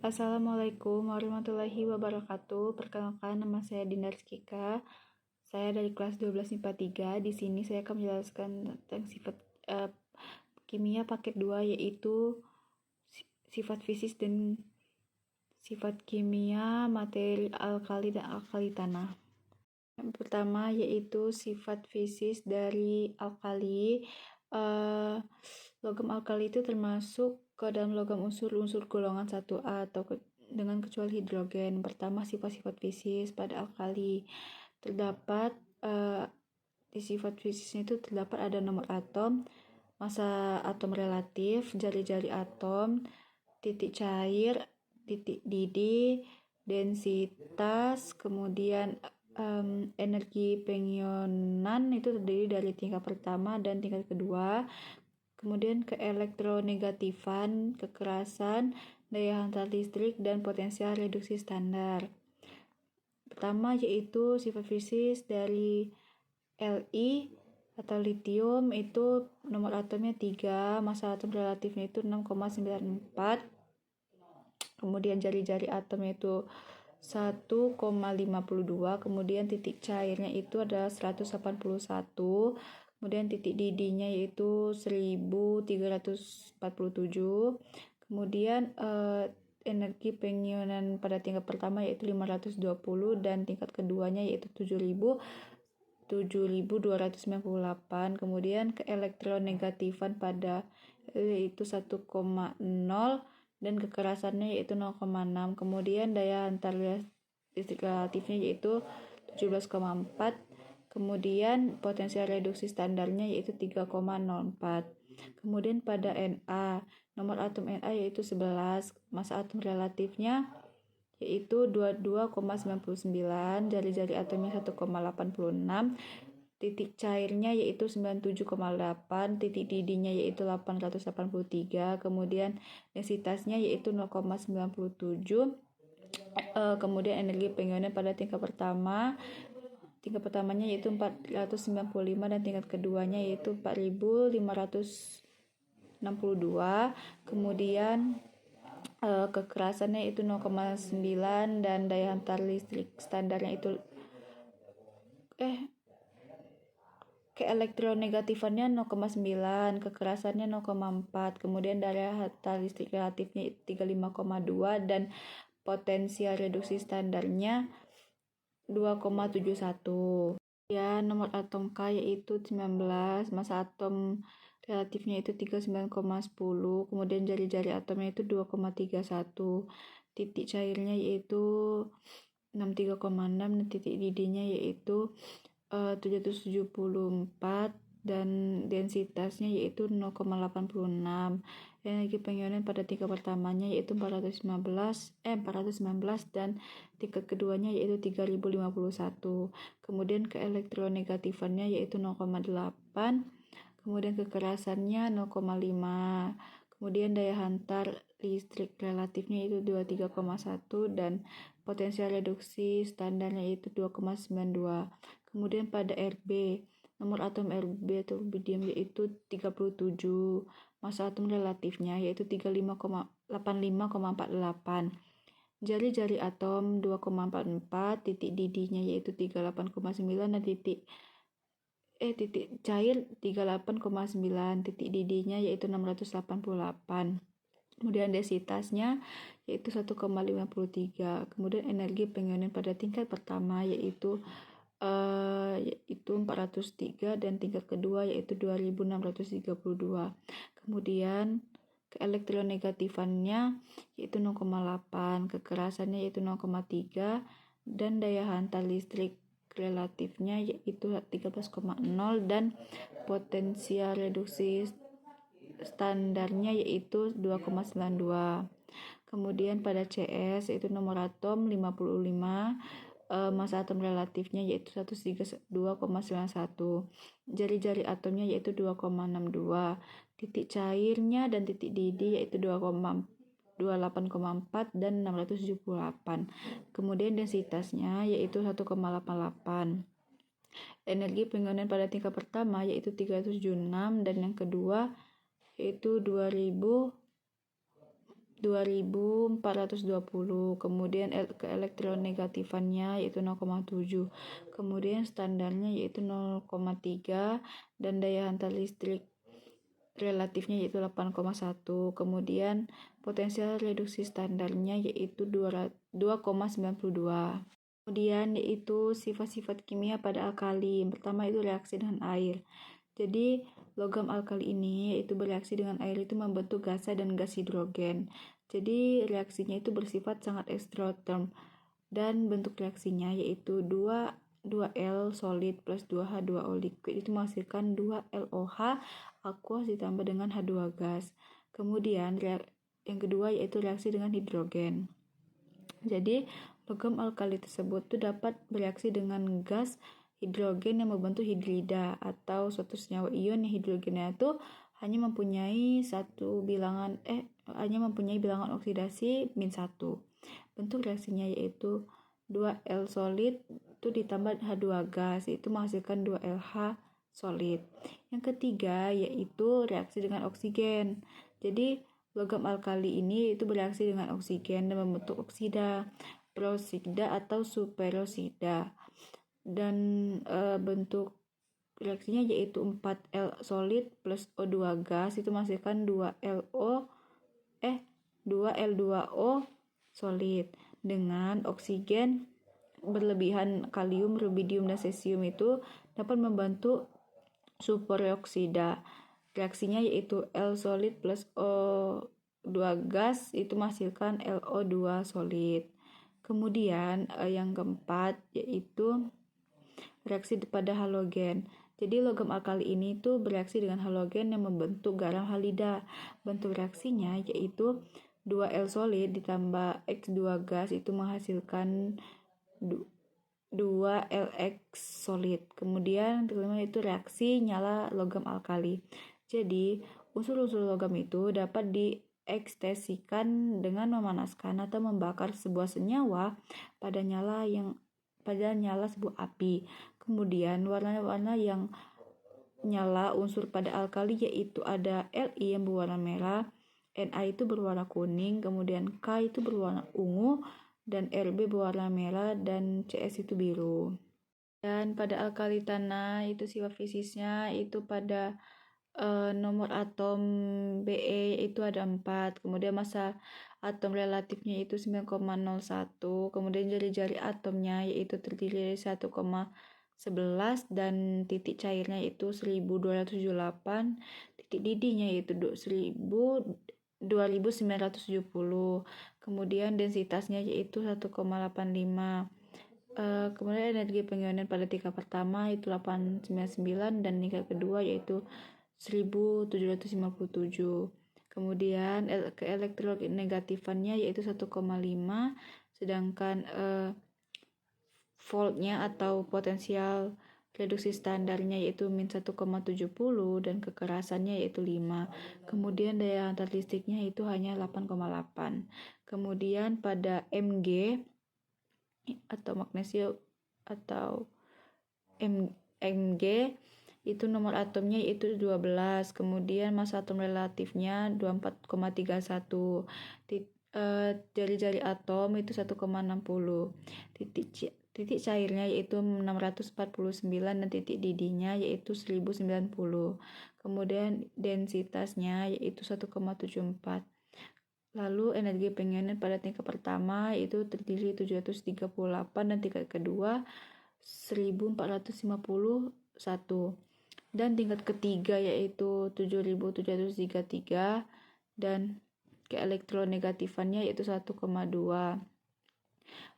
Assalamualaikum warahmatullahi wabarakatuh. Perkenalkan, nama saya Dinda Rizkika. Saya dari kelas 12 IPA 3. Di sini saya akan menjelaskan tentang sifat kimia paket 2, yaitu sifat fisik dan sifat kimia materi alkali dan alkali tanah. Yang pertama yaitu sifat fisik dari alkali. Logam alkali itu termasuk ke dalam logam unsur golongan 1A atau dengan kecuali hidrogen. Pertama, sifat-sifat fisik pada alkali. Terdapat di sifat fisiknya itu terdapat ada nomor atom, massa atom relatif, jari-jari atom, titik cair, titik didih, densitas, kemudian energi pengionan itu terdiri dari tingkat pertama dan tingkat kedua. Kemudian keelektronegatifan, kekerasan, daya hantar listrik, dan potensial reduksi standar. Pertama yaitu sifat fisik dari Li atau litium, itu nomor atomnya 3, massa atom relatifnya itu 6,94. Kemudian jari-jari atomnya itu 1,52, kemudian titik cairnya itu adalah 181, kemudian titik didihnya yaitu 1347, kemudian energi pengionan pada tingkat pertama yaitu 520 dan tingkat keduanya yaitu 7298, kemudian keelektronegatifan pada yaitu 1,0 dan kekerasannya yaitu 0,6, kemudian daya hantar listrik relatifnya yaitu 17,4, kemudian potensial reduksi standarnya yaitu 3,04. Kemudian pada Na, nomor atom Na yaitu 11, massa atom relatifnya yaitu 22,99, jari-jari atomnya 1,86, titik cairnya yaitu 97,8, titik didihnya yaitu 883, kemudian densitasnya yaitu 0,97, kemudian energi pengionan pada tingkat pertamanya yaitu 495 dan tingkat keduanya yaitu 4562, kemudian kekerasannya itu 0,9 dan daya hantar listrik standarnya itu keelektronegatifannya 0,9, kekerasannya 0,4, kemudian daya hantar listrik relatifnya 35,2 dan potensial reduksi standarnya 2,71. Ya, nomor atom K yaitu 19, massa atom relatifnya itu 39,10, kemudian jari-jari atomnya itu 2,31, titik cairnya yaitu 63,6 dan titik didihnya yaitu 774 dan densitasnya yaitu 0,86. Energi pengionan pada tingkat pertamanya yaitu 419 dan tingkat keduanya yaitu 3051. Kemudian keelektronegatifannya yaitu 0,8, kemudian kekerasannya 0,5, kemudian daya hantar listrik relatifnya itu 23,1 dan potensial reduksi standarnya yaitu 2,92. Kemudian pada Rb, nomor atom Rb atau rubidium yaitu 37, massa atom relatifnya yaitu 85,48, jari-jari atom 2,44, titik didihnya yaitu 38,9 dan titik cair 38,9, titik didihnya yaitu 688. Kemudian densitasnya yaitu 1,53. Kemudian energi pengionan pada tingkat pertama yaitu 403 dan tingkat kedua yaitu 2632. Kemudian keelektronegatifannya yaitu 0,8, kekerasannya yaitu 0,3 dan daya hantar listrik relatifnya yaitu 13,0 dan potensial reduksi standarnya yaitu 2,92. Kemudian pada CS yaitu nomor atom 55, massa atom relatifnya yaitu 132,91, jari-jari atomnya yaitu 2,62, titik cairnya dan titik didih yaitu 28,4 dan 678. Kemudian densitasnya yaitu 1,88. Energi pengionan pada tingkat pertama yaitu 376 dan yang kedua yaitu 2000 2420. Kemudian keelektronegatifannya yaitu 0,7. Kemudian standarnya yaitu 0,3 dan daya hantar listrik relatifnya yaitu 8,1. Kemudian potensial reduksi standarnya yaitu 2,92. Kemudian yaitu sifat-sifat kimia pada alkali. Yang pertama itu reaksi dengan air. Jadi logam alkali ini yaitu bereaksi dengan air itu membentuk gasa dan gas hidrogen. Jadi reaksinya itu bersifat sangat eksoterm dan bentuk reaksinya yaitu 2L solid plus 2H2O liquid itu menghasilkan 2LOH aqueous ditambah dengan H2 gas. Kemudian yang kedua yaitu reaksi dengan hidrogen. Jadi logam alkali tersebut itu dapat bereaksi dengan gas hidrogen yang membentuk hidrida atau suatu senyawa ion yang hidrogennya itu hanya mempunyai bilangan oksidasi -1. Bentuk reaksinya yaitu 2L solid itu ditambah H2 gas itu menghasilkan 2LH solid. Yang ketiga yaitu reaksi dengan oksigen. Jadi logam alkali ini itu bereaksi dengan oksigen dan membentuk oksida, peroksida atau superoksida. Dan bentuk reaksinya yaitu 4L solid plus O2 gas itu menghasilkan 2L2O solid dengan oksigen berlebihan kalium, rubidium, dan cesium itu dapat membentuk superoksida. Reaksinya yaitu L solid plus O2 gas itu menghasilkan LO2 solid. Kemudian yang keempat yaitu reaksi pada halogen. Jadi logam alkali ini tuh bereaksi dengan halogen yang membentuk garam halida. Bentuk reaksinya yaitu 2L solid ditambah X2 gas itu menghasilkan 2LX solid. Kemudian kelima itu reaksi nyala logam alkali. Jadi unsur-unsur logam itu dapat diekstasikan dengan memanaskan atau membakar sebuah senyawa pada nyala sebuah api. Kemudian warna-warna yang nyala unsur pada alkali yaitu ada Li yang berwarna merah, Na itu berwarna kuning, kemudian K itu berwarna ungu, dan Rb berwarna merah, dan Cs itu biru. Dan pada alkali tanah itu sifat fisiknya itu pada nomor atom Be itu ada 4, kemudian massa atom relatifnya itu 9,01, kemudian jari-jari atomnya yaitu terdiri dari 1,11 dan titik cairnya itu 1278, titik didihnya yaitu 2970, kemudian densitasnya yaitu 1,85. Kemudian energi pengionan pada tingkat pertama itu 899 dan tingkat kedua yaitu 1757. Kemudian keelektronegatifannya yaitu 1,5, sedangkan voltnya atau potensial reduksi standarnya yaitu -1,70 dan kekerasannya yaitu 5. Kemudian daya hantar listriknya itu hanya 8,8. Kemudian pada Mg atau magnesium atau Mg itu nomor atomnya yaitu 12, kemudian massa atom relatifnya 24,31, jari-jari atom itu 1,60, titik cairnya yaitu 649 dan titik didihnya yaitu 1090, kemudian densitasnya yaitu 1,74. Lalu energi pengionan pada tingkat pertama itu terdiri 738 dan tingkat kedua 1451. Dan tingkat ketiga yaitu 7733 dan keelektronegatifannya yaitu 1,2.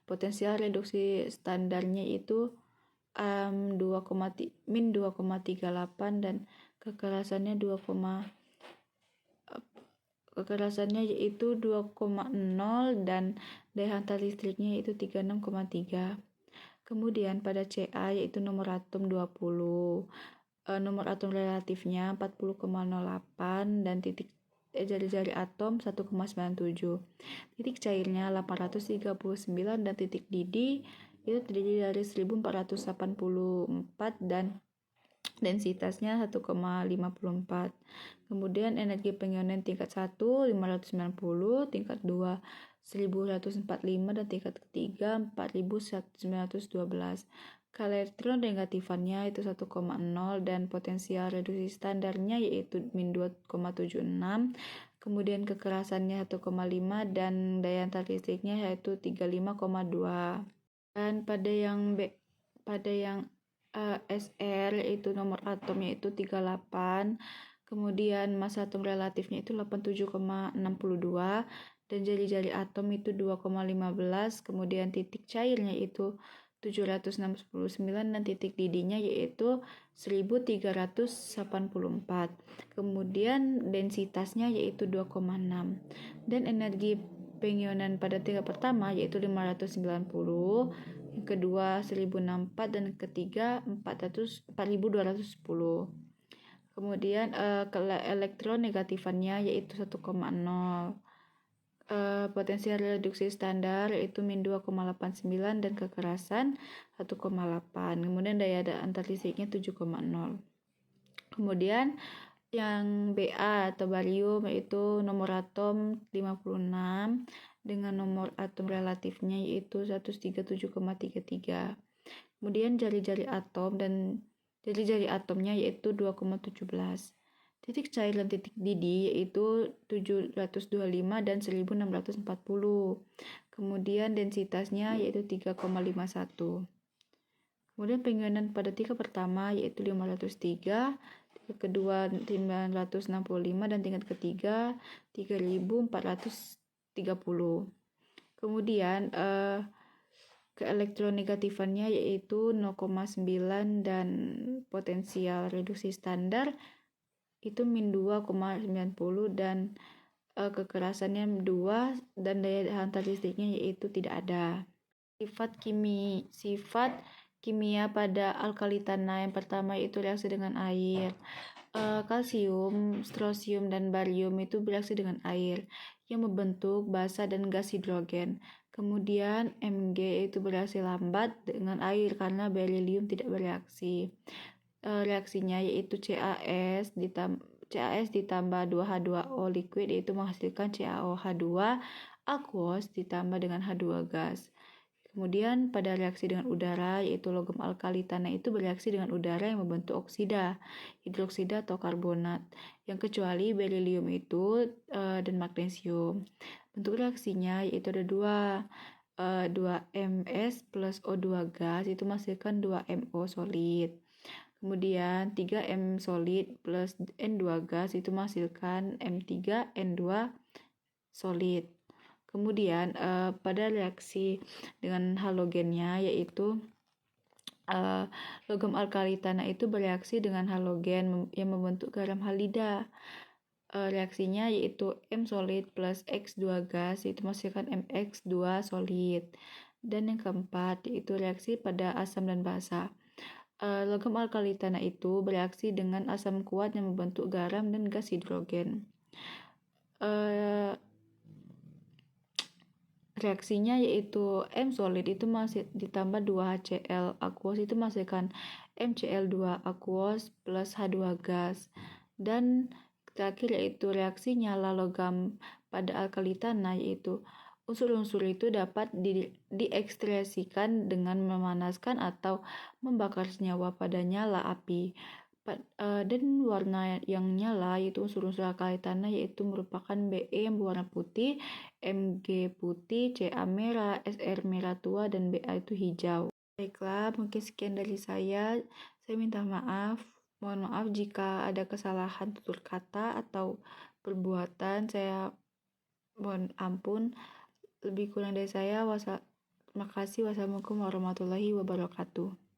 Potensial reduksi standarnya itu -2,38 dan kekerasannya yaitu 2,0 dan daya hantar listriknya yaitu 36,3. Kemudian pada Ca yaitu nomor atom 20, nomor atom relatifnya 40,08 dan titik jari-jari atom 1,97, titik cairnya 839 dan titik didih itu terdiri dari 1484 dan densitasnya 1,54. Kemudian energi pengionan tingkat 1 590, tingkat 2 1145, dan tingkat ketiga 4912. Elektron negatifannya itu 1,0 dan potensial reduksi standarnya yaitu min 2,76. Kemudian kekerasannya 1,5 dan daya antar listriknya yaitu 35,2. Dan pada yang SR itu nomor atomnya itu 38, kemudian massa atom relatifnya itu 87,62, dan jari-jari atom itu 2,15, kemudian titik cairnya itu 769, dan titik didihnya yaitu 1384. Kemudian densitasnya yaitu 2,6, dan energi pengionan pada tingkat pertama yaitu 590, yang kedua 1064, dan ketiga 4210. Kemudian elektron negatifannya yaitu 1,0. Potensial reduksi standar yaitu min 2,89 dan kekerasan 1,8. Kemudian daya antar listriknya 7,0. Kemudian yang Ba atau barium yaitu nomor atom 56 dengan nomor atom relatifnya yaitu 137,33. Kemudian jari-jari atom dan jari-jari atomnya yaitu 2,17. Titik cair dan titik didih yaitu 725 dan 1640. Kemudian densitasnya yaitu 3,51. Kemudian pengionan pada tingkat pertama yaitu 503, tingkat kedua 965, dan tingkat ketiga 3430. Kemudian keelektronegatifannya yaitu 0,9 dan potensial reduksi standar itu min 2,90 dan kekerasannya 2 dan daya antar listriknya yaitu tidak ada. Sifat kimia pada alkali tanah yang pertama itu reaksi dengan air. Kalsium, strosium, dan barium itu bereaksi dengan air yang membentuk basa dan gas hidrogen. Kemudian Mg itu bereaksi lambat dengan air karena berilium tidak bereaksi. Reaksinya yaitu CaS ditambah 2H2O liquid yaitu menghasilkan CaOH2 aqueous ditambah dengan H2 gas. Kemudian pada reaksi dengan udara yaitu logam alkali tanah itu bereaksi dengan udara yang membentuk oksida, hidroksida atau karbonat, yang kecuali berilium itu dan magnesium. Bentuk reaksinya yaitu ada 2Ms plus O2 gas itu menghasilkan 2MO solid. Kemudian 3M solid plus N2 gas itu menghasilkan M3N2 solid. Kemudian pada reaksi dengan halogennya yaitu logam alkali tanah itu bereaksi dengan halogen yang membentuk garam halida. Reaksinya yaitu M solid plus X2 gas itu menghasilkan MX2 solid. Dan yang keempat yaitu reaksi pada asam dan basa. Logam alkali tanah itu bereaksi dengan asam kuat yang membentuk garam dan gas hidrogen. Reaksinya yaitu M solid itu masih ditambah 2HCl aqueous itu menghasilkan MCl2 aqueous plus H2 gas. Dan terakhir yaitu reaksi nyala logam pada alkali tanah yaitu unsur-unsur itu dapat diekstrasikan dengan memanaskan atau membakar senyawa pada nyala api. Dan warna yang nyala yaitu unsur-unsur alkali tanah yaitu merupakan Be yang berwarna putih, Mg putih, Ca merah, Sr merah tua, dan Ba itu hijau. Baiklah, mungkin sekian dari saya. Saya minta maaf. Mohon maaf jika ada kesalahan tutur kata atau perbuatan. Saya mohon ampun. Lebih kurang dari saya. Terima kasih. Wassalamualaikum warahmatullahi wabarakatuh.